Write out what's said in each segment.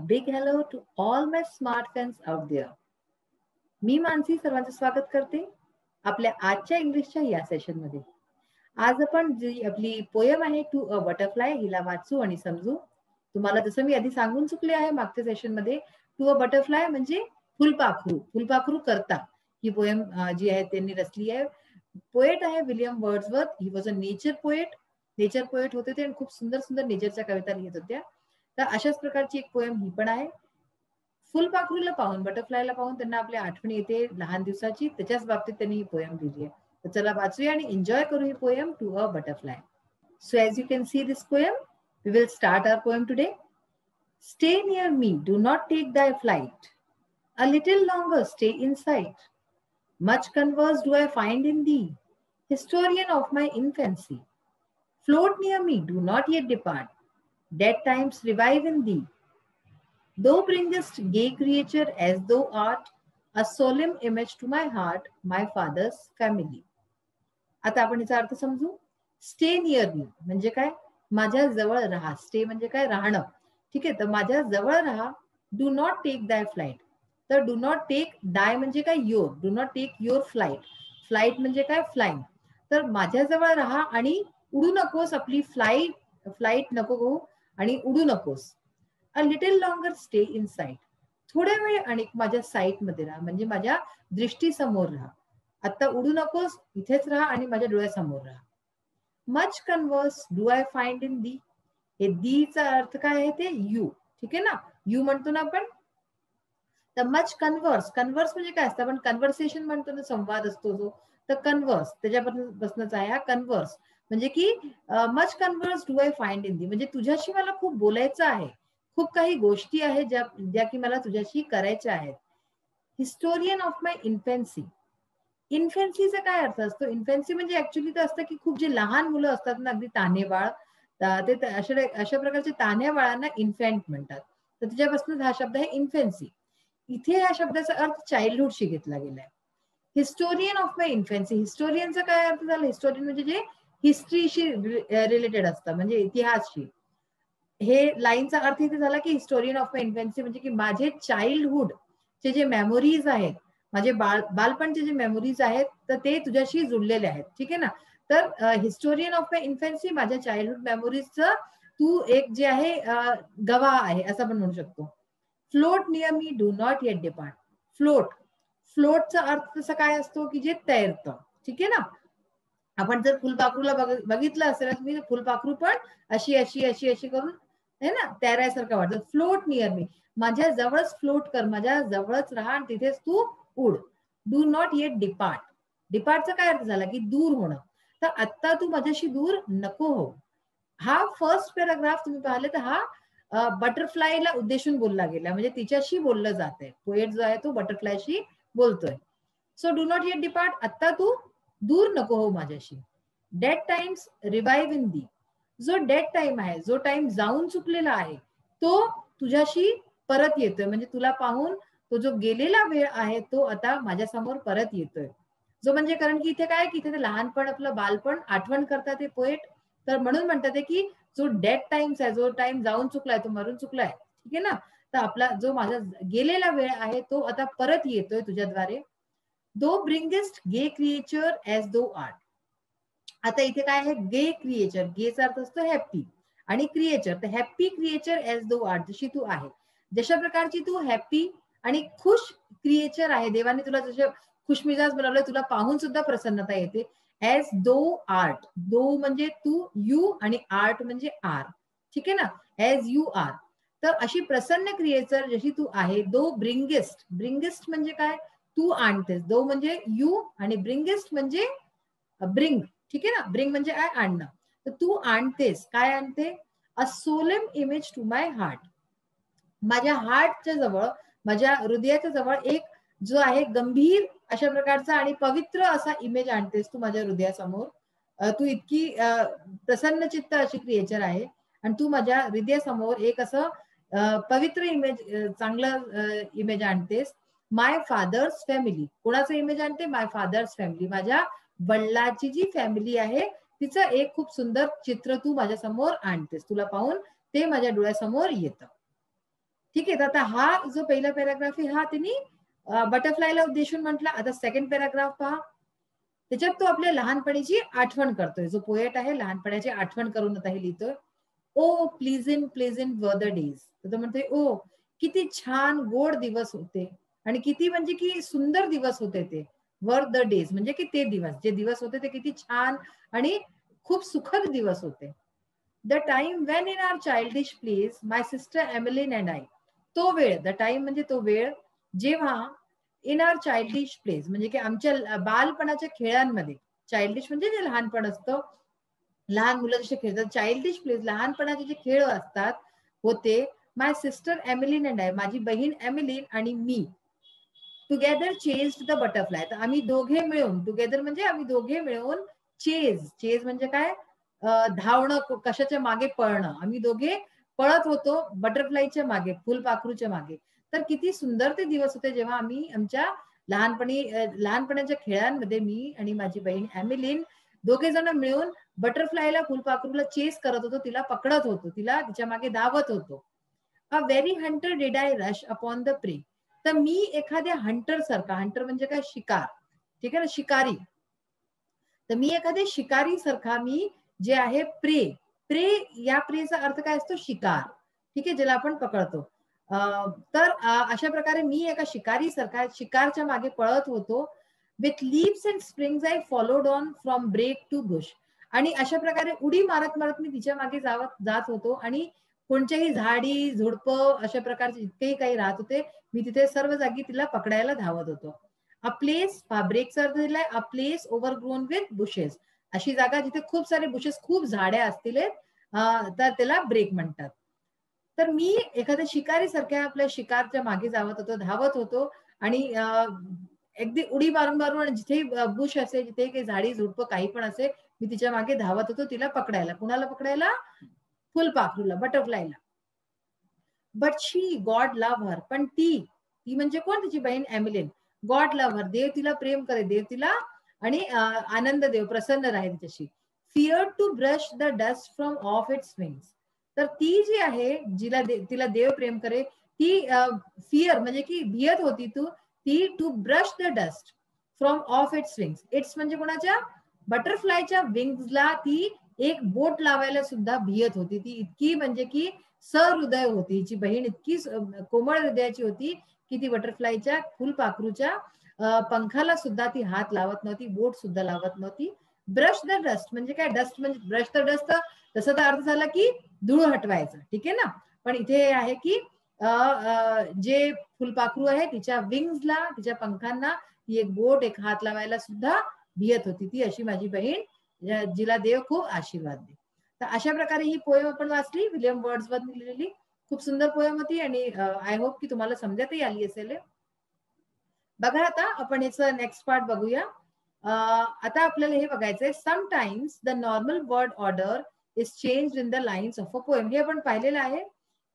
big hello to all my smart fans out there. मी मानसी सर्वांचं स्वागत करते आपल्या आजच्या इंग्लिशच्या या सेशन मध्ये. आज आपण जी आपली पोयम आहे टू अ बटरफ्लाय हिला वाचू आणि समजू. तुम्हाला जसं मी आधी सांगून चुकले आहे मागच्या सेशन मध्ये, टू अ बटरफ्लाय म्हणजे फुलपाखरू, फुलपाखरू करता ही पोयम जी आहे त्यांनी रचली आहे. पोएट आहे William Wordsworth. He was a nature poet. Nature poet होते ते आणि खूप सुंदर सुंदर नेचरच्या कविता लिहित होत्या. तर अशाच प्रकारची एक पोयम ही पण आहे. फुलपाखरूला पाहून, बटरफ्लायला पाहून त्यांना आपली आठवण येते लहान दिवसाची, त्याच्याच बाबतीत त्यांनी ही पोयम लिहिली आहे. तर चला वाचूया आणि एन्जॉय करू ही poem to a butterfly. So as you can see this poem, we will start our poem today. Stay near me, do not take thy flight. A little longer stay in sight. Much converse do I find in thee, historian of my infancy. Float near me, do not yet depart. Dead times revive in thee. Thou bringest gay creature as thou art, a solemn image to my heart, my father's family. आता आपण याचा अर्थ समजू. Stay near मी म्हणजे काय, माझ्या जवळ राहा. स्टे म्हणजे काय, राहणं. ठीक आहे, तर माझ्या जवळ राहा. Do not take thy flight. तर डू नॉट टेक दाय म्हणजे काय, your. Do not take your flight. Flight म्हणजे काय, फ्लाइंग. तर माझ्या जवळ राहा आणि उडू नकोस. आपली फ्लाईट नको गो आणि उडू नकोस. अ little longer stay in site. थोड्या वेळ आणि माझ्या साईट मध्ये राहा म्हणजे माझ्या दृष्टीसमोर राहा. आता उडू नकोस, इथेच राहा आणि माझ्या डोळ्यासमोर राहा. Much converse do I find in thee. हे दीचा अर्थ काय आहे, ते यू. ठीक आहे ना, यू म्हणतो ना आपण. तर मच कन्वर्स, कन्वर्स म्हणजे काय असतं, आपण कन्व्हर्सेशन म्हणतो ना, संवाद असतो जो. तर कन्वर्स त्याच्यापासूनच आहे हा कन्वर्स. म्हणजे की much converse do I find in thee म्हणजे तुझ्याशी मला खूप बोलायचं आहे. खूप काही गोष्टी आहेत ज्या की मला तुझ्याशी करायच्या आहेत. हिस्टोरियन ऑफ माय इन्फॅन्सी. इन्फॅन्सीचा काय अर्थ असतो, इन्फॅन्सी म्हणजे ऍक्च्युली तर असतं की खूप जे लहान मुलं असतात ना, अगदी तान्हे बाळ, ते अशा प्रकारचे तान्ह्या बाळांना इन्फॅन्ट म्हणतात. तर त्याच्यापासून हा शब्द आहे इन्फॅन्सी. इथे या शब्दाचा अर्थ चाइल्डहुडशी घेतला गेलाय. हिस्टोरियन ऑफ माय इन्फॅन्सी. हिस्टोरियनचा काय अर्थ झाला, हिस्टोरियन म्हणजे जे हिस्ट्रीशी रिलेटेड असतं, म्हणजे इतिहासशी. हे लाईनचा अर्थ इथे झाला की हिस्टोरियन ऑफ माय इन्फॅन्सी म्हणजे की माझे चाइल्डहुड चे जे मेमोरीज आहेत, माझे बालपणचे जे मेमोरीज आहेत, तर ते तुझ्याशी जुळलेले आहेत. ठीक आहे ना. तर हिस्टोरियन ऑफ माय इन्फॅन्सी, माझ्या चाइल्डहुड मेमोरीजचं तू एक जे आहे गवाह आहे असं आपण म्हणू शकतो. Float near me, do not yet depart. Float, फ्लोटचा अर्थ तसा काय असतो की जे तैरतं. ठीक आहे ना. आपण जर फुलपाखरूला बघितलं असेल, तुम्ही फुलपाखरू पण अशी अशी अशी अशी करून है ना तैरायसारखं वाटतं. फ्लोट नियर मी, माझ्या जवळच फ्लोट कर, माझ्या जवळच राहा आणि तिथेच तू उड. Do not yet depart. डिपार्टचा काय अर्थ झाला की दूर होणं. तर आता तू माझ्याशी दूर नको हो. हा फर्स्ट पॅराग्राफ तुम्ही पाहिले तर हा बटरफ्लायला उद्देशून बोलला गेला, म्हणजे तिच्याशी बोललं जात आहे. पोएट जो आहे तो बटरफ्लायशी बोलतोय. So do not yet depart, आता तू दूर नको हो माझ्याशी. डेड टाइम्स रिवाइव्ह इन दी. जो डेड टाइम आहे, जो टाइम जाऊन चुकलेला आहे, तो तुझ्याशी परत येतोय. म्हणजे तुला पाहून तो जो गेलेला वेळ आहे तो आता माझ्या समोर परत येतोय. जो म्हणजे कारण की इथे काय की इथे लहानपण, आपलं बालपण आठवण करतात हे पोएट. तर म्हणून म्हणतात की जो डेड टाइम्स आहे, जो टाइम जाऊन चुकलाय, तो मरून चुकलाय. ठीक आहे ना. तर आपला जो माझा गेलेला वेळ आहे तो आता परत येतोय तुझ्याद्वारे. दो ब्रिंगेस्ट गे क्रिएचर एज दो आर्ट. आता इथे काय आहे, गे क्रिएचर. गेचा अर्थ असतो हॅप्पी आणि क्रिएचर, तर हॅप्पी क्रिएचर एज दो आर्ट, जशी तू आहे, जशा प्रकारची तू हॅप्पी आणि खुश क्रिएचर आहे, देवाने तुला जसं खुशमिजाज बनवलंय, तुला पाहून सुद्धा प्रसन्नता येते. एज दो आर्ट, दो म्हणजे तू, यू आणि आर्ट म्हणजे आर. ठीक आहे ना. एज यू आर, तर अशी प्रसन्न क्रिएचर जशी तू आहे. दो ब्रिंगेस्ट, ब्रिंगेस्ट म्हणजे काय, तू आणतेस. दो म्हणजे यू आणि ब्रिंगेस्ट म्हणजे ब्रिंग. ठीक आहे ना. ब्रिंग म्हणजे काय, आणणं. तर तू आणतेस, काय आणते, a solemn image to my heart. माझ्या हार्टच्या जवळ, माझ्या हृदयाच्या जवळ एक जो आहे गंभीर अशा प्रकारचा आणि पवित्र असा इमेज आणतेस तू माझ्या हृदयासमोर. तू इतकी प्रसन्न चित्त अशी क्रिएचर आहे आणि तू माझ्या हृदयासमोर एक असं पवित्र इमेज, चांगलं इमेज आणतेस. My father's family. कोणाचं इमेज आणते, माय फादर्स फॅमिली, माझ्या वडिलांची जी फॅमिली आहे तिचं एक खूप सुंदर चित्र तू माझ्या समोर आणतेस. तुला पाहून ते माझ्या डोळ्यासमोर येतं. ठीक आहे. तर आता हा जो पहिला पॅराग्राफ आहे हा त्यांनी बटरफ्लायला उद्देशून म्हटला. आता सेकंड पॅराग्राफ पहा. त्याच्यात तो आपल्या लहानपणीची आठवण करतोय. जो पोएट आहे लहानपणाची आठवण करून आता हे लिहितोय. O pleasant pleasant were the days. तर तो म्हणतोय ओ किती छान गोड दिवस होते आणि किती म्हणजे की सुंदर दिवस होते ते. वर द डेज म्हणजे की ते दिवस जे दिवस होते ते किती छान आणि खूप सुखद दिवस होते. The time when in our childish plays my sister Emmeline and I. तो वेळ, द टाइम म्हणजे तो वेळ जेव्हा इन आवर चाइल्डिश प्लेस म्हणजे की आमच्या बालपणाच्या खेळांमध्ये, चाइल्डिश म्हणजे जे लहानपण असतं, लहान मुलं जसे खेळतात, चाइल्डिश प्लेस लहानपणाचे जे खेळ असतात होते. माय सिस्टर एमिलिन अँड आय, माझी बहीण एमिलिन आणि मी टुगेदर चेज्ड द बटरफ्लाय. तर आम्ही दोघे मिळून, टुगेदर म्हणजे आम्ही दोघे मिळून, चेज, चेज म्हणजे काय, धावणं, कशाच्या मागे पळणं. आम्ही दोघे पळत होतो बटरफ्लायच्या मागे, फुलपाखरूच्या मागे. तर किती सुंदर ते दिवस होते जेव्हा आम्ही आमच्या लहानपणाच्या खेळांमध्ये मी आणि माझी बहीण एमिलिन दोघे जण मिळून बटरफ्लायला, फुलपाखरूला चेस करत होतो, तिला पकडत होतो, तिला तिच्या मागे धावत होतो. A very Hunter did I rush upon the prey. तर मी एखाद्या हंटर सारखा, हंटर म्हणजे काय, शिकार, ठीक आहे ना, शिकारी. तर मी एखाद्या शिकारी सारखा मी जे आहे प्रे, प्रे या प्रेचा अर्थ काय असतो, शिकार, ठीक आहे, ज्याला आपण पकडतो. तर अशा प्रकारे मी एका शिकारी सारखा शिकारच्या मागे पळत होतो. With leaves and springs I followed on from brake to bush. आणि अशा प्रकारे उडी मारत मारत मी तिच्या मागे जात होतो आणि कोणत्याही झाडी झुडपं अशा प्रकारचे जितकेही काही राहत होते मी तिथे सर्व जागी तिला पकडायला धावत होतो. अ प्लेस, ब्रेकचा अर्थ दिलाय अ प्लेस ओव्हरग्रोन विथ बुशेस. अशी जागा जिथे खूप सारे बुशेस, खूप झाड्या असतील तर त्याला ब्रेक म्हणतात. तर मी एखाद्या शिकारी सारख्या आपल्या शिकारच्या मागे जावत होतो, धावत होतो आणि अगदी उडी मारून मारून आणि जिथे बुश असेल, जिथे काही झाडी झुडपं काही पण असेल, मी तिच्या मागे धावत होतो तिला पकडायला. कुणाला पकडायला? फुलपाखरूला, बटरफ्लायला. But she God love her. पण ती, ती म्हणजे कोण, तिची बहीण एमिलिन. गॉड लव्ह हर, देव तिला प्रेम करे, देव तिला आणि आनंद देव, प्रसन्न राहे तिच्याशी. Fear to brush the dust from off its wings. तर ती जी आहे, तिला देव प्रेम करे, ती फिअर म्हणजे की भियत होती ती to brush the dust from off its wings. Its म्हणजे कोणाच्या, बटरफ्लायच्या विंग्सला ती एक बोट लावायला सुद्धा भियत होती. ती इतकी म्हणजे की सहृदय होती, हिची बहीण इतकी कोमळ हृदयाची होती की ती बटरफ्लायच्या, फुलपाखरूच्या पंखाला सुद्धा ती हात लावत नव्हती, बोट सुद्धा लावत नव्हती. ब्रश द डस्ट म्हणजे काय, डस्ट म्हणजे ब्रश द डस्ट, तसा तर अर्थ झाला की धूळ हटवायचं, ठीक आहे ना. पण इथे आहे की जे फुलपाखरू आहे तिच्या विंग्सला, तिच्या पंखांना ती एक बोट, एक हात लावायला सुद्धा भियत होती. ती अशी माझी बहीण, जिला देव खूप आशीर्वाद दे. तर अशा प्रकारे ही पोएम आपण वाचली, विलियम वर्ड्सवर्थ लिहिलेली. खूप सुंदर पोएम होती आणि आय होप की तुम्हाला समजतही आली असेल. बघा आता आपण याचं नेक्स्ट पार्ट बघूया. आता आपल्याला हे बघायचंय, sometimes the normal word order is change in the lines of a poem. हे आपण पाहिलेलं आहे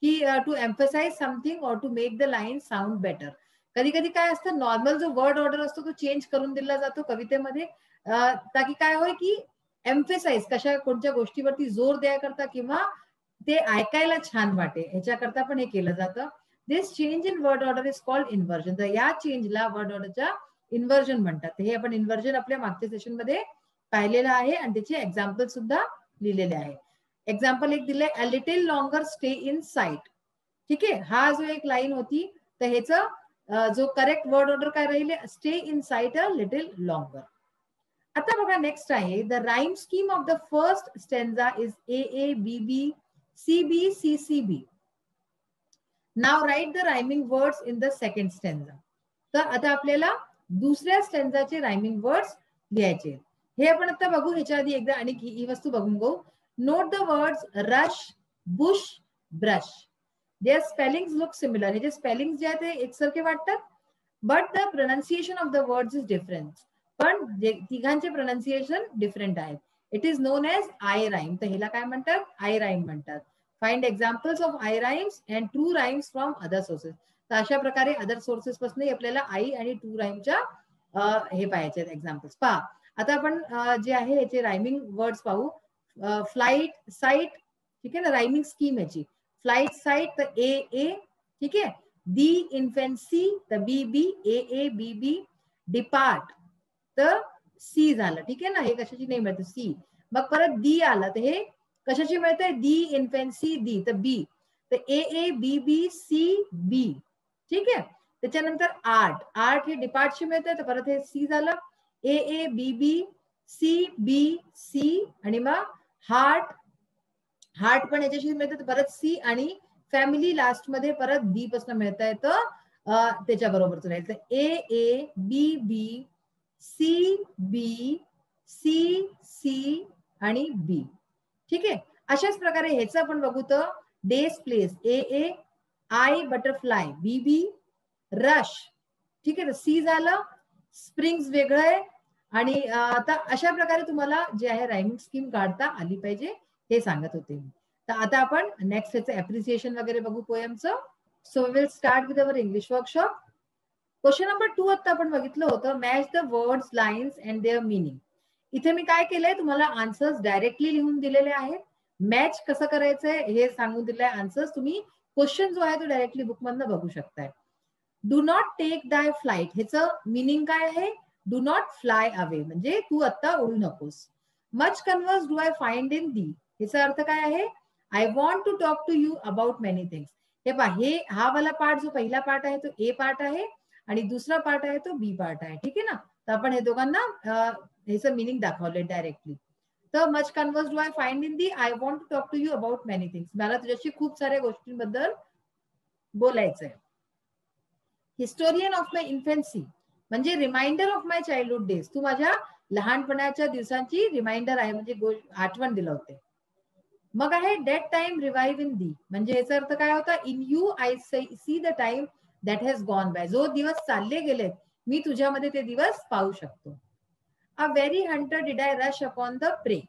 की to emphasise something or to make the line sound better. कधी कधी काय असतं, नॉर्मल जो वर्ड ऑर्डर असतो तो चेंज करून दिला जातो कवितेमध्ये, ताकी काय होय की एम्फेसाइज, कोणत्या गोष्टीवरती जोर द्यायकरता किंवा ते ऐकायला छान वाटे ह्याच्याकरता पण हे केलं जातं. This change in word order is called inversion. तर या चेंजला वर्ड ऑर्डरच्या इन्व्हर्जन म्हणतात. हे आपण इन्व्हर्जन आपल्या मागच्या सेशन मध्ये पाहिलेलं आहे आणि त्याचे एक्झाम्पल सुद्धा लिहिलेले आहे. एक्झाम्पल एक दिलंय, अ little longer stay in site. ठीक आहे, हा जो एक लाईन होती, तर ह्याचं जो करेक्ट वर्ड ऑर्डर काय राहिले, stay in sight a little longer. आता बघा नेक्स्ट आहे, the rhyme scheme of the first stanza is A A B B C B C C B. नाव write the rhyming words in the second stanza. तर आता आपल्याला दुसऱ्या स्टेंजाचे rhyming words लिहायचे. हे आपण आता बघू, ह्याच्या आधी एकदा आणि ही वस्तू बघून घेऊ. Note the words rush, bush, brush. Their spellings look similar. हे जे स्पेलिंग जे आहेत ते एकसारखे वाटतात, but the pronunciation of the words is different. पण तिघांचे प्रोनाउन्सिएशन डिफरंट आहेत. It is known as eye rhyme. तर ह्याला काय म्हणतात, आय राईम म्हणतात. Find examples of eye rhymes and true rhymes from other sources. तर अशा प्रकारे अदर सोर्सेस पासून आपल्याला आई आणि ट्रू राईमच्या हे पाहायचे एक्झाम्पल्स. पहा आता आपण जे आहे याचे रायमिंग वर्ड्स पाहू. फ्लाईट, साईट, ठीक आहे ना, रायमिंग स्कीम याची. फ्लाईट, साईट, तर ए ए, ठीक आहे. दी इन्फेन्सी तर बी बी, ए ए बी बी, डिपार्ट तर सी झालं. ठीक आहे ना, हे कशाची नाही मिळत सी. मग परत दी आलं तर हे कशाची मिळतंय, दी इन्फेन्सी दी तर बी, तर A A B B C बी. ठीक आहे. त्याच्यानंतर आर्ट, आर्ट हे डिपार्टशी मिळतंय तर परत हे सी झालं. ए A B B C B C, आणि मग हार्ट, हार्ट पण याच्याशी मिळतं परत सी, आणि फॅमिली लास्ट मध्ये परत बी पासून मिळता येतं त्याच्या बरोबरच राहील. तर A A B B C B C C आणि बी. ठीक आहे. अशाच प्रकारे ह्याचं आपण बघू तर days plays, A A I butterfly, B B rush. ठीक आहे. सी झालं. स्प्रिंग्स वेगळं आहे. आणि आता अशा प्रकारे तुम्हाला जे आहे रायमिंग स्कीम काढता आली पाहिजे हे सांगत होते मी. तर आता आपण नेक्स्ट याचं अप्रिसिएशन वगैरे बघू पोएमचं. So will start with our English workshop. Question number 2 आता आपण बघितलं होतं, match the words, lines and their meaning. इथे मी काय केलंय, तुम्हाला आन्सर्स डायरेक्टली लिहून दिलेले आहेत. मॅच कसं करायचंय हे सांगून दिलंय आन्सर्स. तुम्ही क्वेश्चन जो आहे तो डायरेक्टली बुक मधनं बघू शकताय. Do not take thy flight, ह्याचं मिनिंग काय आहे, डू नॉट फ्लाय अवे म्हणजे तू आता उडू नकोस. Much converse do I find in thee, ह्याचा अर्थ काय आहे, I want to talk to you about many things. हे पहा, हे हा वाला पार्ट जो पहिला पार्ट आहे तो ए पार्ट आहे आणि दुसरा पार्ट आहे तो बी पार्ट आहे. ठीक आहे ना. तर आपण हे दोघांना ह्याचं मिनिंग दाखवलंय डायरेक्टली. तर much converse do I find in thee, I want to talk to you about many things, मला तुझ्याशी खूप साऱ्या गोष्टींबद्दल बोलायचंय. हिस्टोरियन ऑफ माय इन्फेन्सी म्हणजे reminder of my childhood days, तू माझ्या लहानपणाच्या दिवसांची रिमाइंडर आहे म्हणजे आठवण दिलं होते. मग आहे date time revive in thee, म्हणजे याचा अर्थ काय होता, in you I see the time that has gone by, जो दिवस चालले गेलेत मी तुझ्यामध्ये ते दिवस पाहू शकतो. A very Hunter did I rush upon the prey,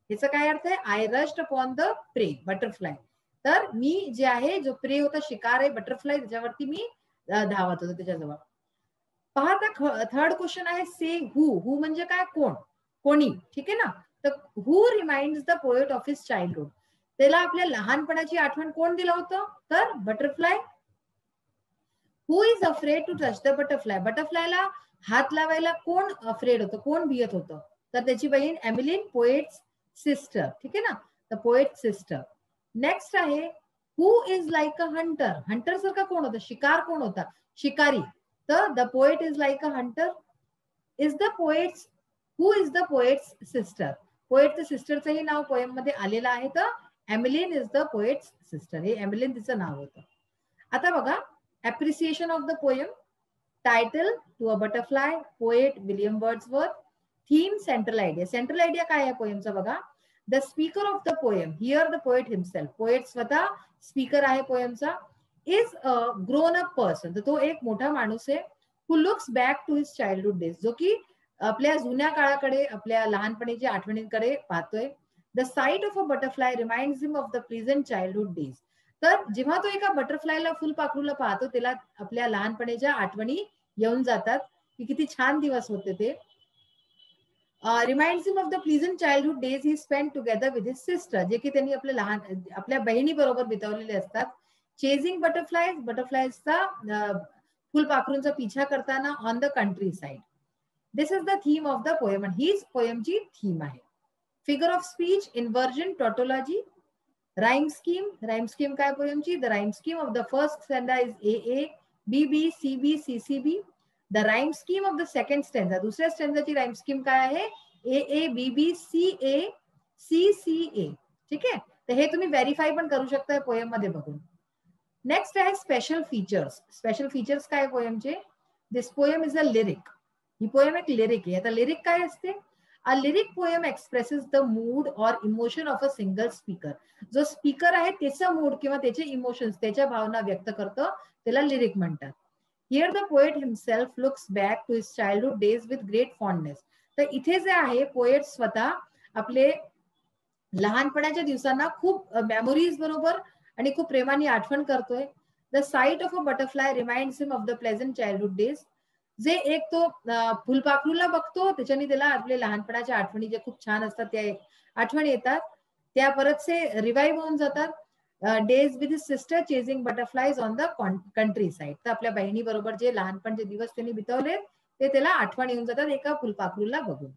याचा काय अर्थ आहे, I rushed upon the prey butterfly, तर मी जे आहे जो प्रे होता शिकार आहे बटरफ्लाय त्याच्यावरती मी धावत होतो त्याच्याजवळ. पहा आता थर्ड क्वेश्चन आहे, से हू म्हणजे काय, कोण, कोणी. ठीक आहे ना. तर who reminds the poet of his childhood, त्याला आपल्या लहानपणाची आठवण कोण दिलं होतं, तर butterfly. Who is afraid to touch the butterfly, बटरफ्लायला हात लावायला कोण अफ्रेड होतं, कोण भियत होतं, तर त्याची बहीण एमिलिन, पोएट्स सिस्टर. ठीक आहे ना. तर पोएट सिस्टर. नेक्स्ट आहे, who is like a hunter, hunter सारखा कोण होता, शिकार कोण होता, शिकारी, तर the poet is like a hunter. Is the poet's, who is the poet's sister, poet सिस्टरचंही नाव पोएम मध्ये आलेलं आहे, तर Emmeline is the poet's sister, हे एमिलिन तिचं नाव होतं. आता बघा, appreciation of the poem. Title, To a Butterfly, poet William Wordsworth. Theme, central idea. Central idea काय आहे पोएमचा बघा, the speaker of the poem, here the poet himself, poet स्वतः स्पीकर आहे पोएमचा, is a grown up person, तर तो एक मोठा माणूस आहे, who looks back to his childhood days, जो की आपल्या जुन्या काळाकडे, आपल्या लहानपणीच्या आठवणींकडे पाहतोय. The sight of a butterfly reminds him of the pleasant childhood days, तर जेव्हा तो एका बटरफ्लायला, फुलपाखरूला पाहतो, त्याला आपल्या लहानपणीच्या आठवणी येऊन जातात की किती छान दिवस होते ते. Reminds him of the pleasant childhood days he spend together with his sister, जे की त्यांनी आपल्या बहिणी बरोबर बितवलेले असतात. चेझिंग बटरफ्लायज, बटरफ्लायजचा फुलपाखरूंचा पिछा करताना on the country side. This is the theme of the poem, आणि हीच पोएमची थीम आहे. Figure of speech, inversion, tautology. Rhyme scheme, rhyme scheme काय पोएमची, the rhyme scheme of the first stanza is AA, BB, CB, CCB. The rhyme scheme of the second stanza, दुसऱ्या स्टँजाची rhyme scheme काय आहे, AA, BB, CA, CCA. ठीक आहे. तर हे तुम्ही verify पण करू शकता पोएम मध्ये बघून. नेक्स्ट आहे स्पेशल फीचर्स. स्पेशल फीचर्स काय पोएमचे, this poem is a lyric, ही पोएम एक लिरिक आहे. आता लिरिक काय असते, a lyric poem expresses the mood और emotion of a single speaker, जो स्पीकर आहे त्याचा मूड किंवा त्याचे इमोशन्स, त्याच्या भावना व्यक्त करतं, त्याला लिरिक म्हणतात. Here the poet himself looks back to his childhood days with great fondness, तर इथे जे आहे पोएट स्वतः आपले लहानपणाच्या दिवसांना खूप मेमोरीज बरोबर आणि खूप प्रेमाने आठवण करतोय. The site of a butterfly reminds him of the pleasant childhood days, जे एक तो फुलपाखरूला बघतो त्याच्याने त्याला आपले लहानपणाच्या आठवणी जे खूप छान असतात त्या आठवणी येतात, त्या परतसे रिवाईव्ह होऊन जातात. Days with his sister chasing butterflies on the country side. तर आपल्या बहिणी बरोबर जे लहानपण जे दिवस त्यांनी बितवले ते त्याला आठवण येऊन जातात एका फुलपाखरूला बघून.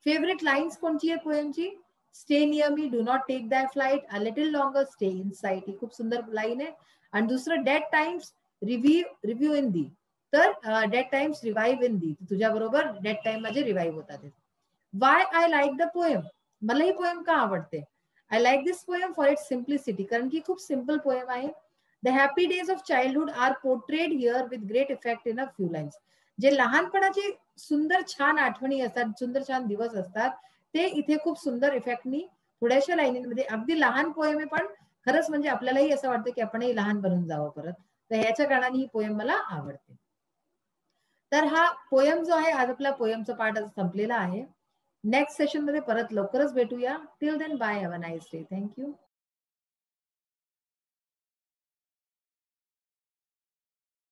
फेवरेट लाईन्स कोणची आहे पोएमची? Stay near me, do not take that flight, a little longer stay in sight. ही खूप सुंदर लाईन आहे. आणि दुसरं dead times revive in thee. तर dead times revive in thee, तुझ्या बरोबर डेट टाइम मध्ये रिवाईव्ह होतात. Why I like the poem, मला ही पोएम का आवडते? I like this poem for its simplicity, कारण की खूप सिंपल पोएम आहे. The happy days of childhood are portrayed here with great effect in a few lines. जे लहानपणाचे सुंदर छान आठवणी असतात, सुंदर छान दिवस असतात, ते इथे खूप सुंदर इफेक्टनी थोड्याशा लाईनीमध्ये, अगदी लहान पोएम आहे पण खरंच म्हणजे आपल्यालाही असं वाटतं की आपणही लहान बनून जावं परत. तर ह्याच्या कारणाने ही पोएम मला आवडते. तर हा पोएम जो आहे, आज आपला पोएमचा पार्ट संपलेला आहे. नेक्स्ट सेशन मध्ये परत लवकरच भेटूया. Till then bye, have a nice day. Thank you.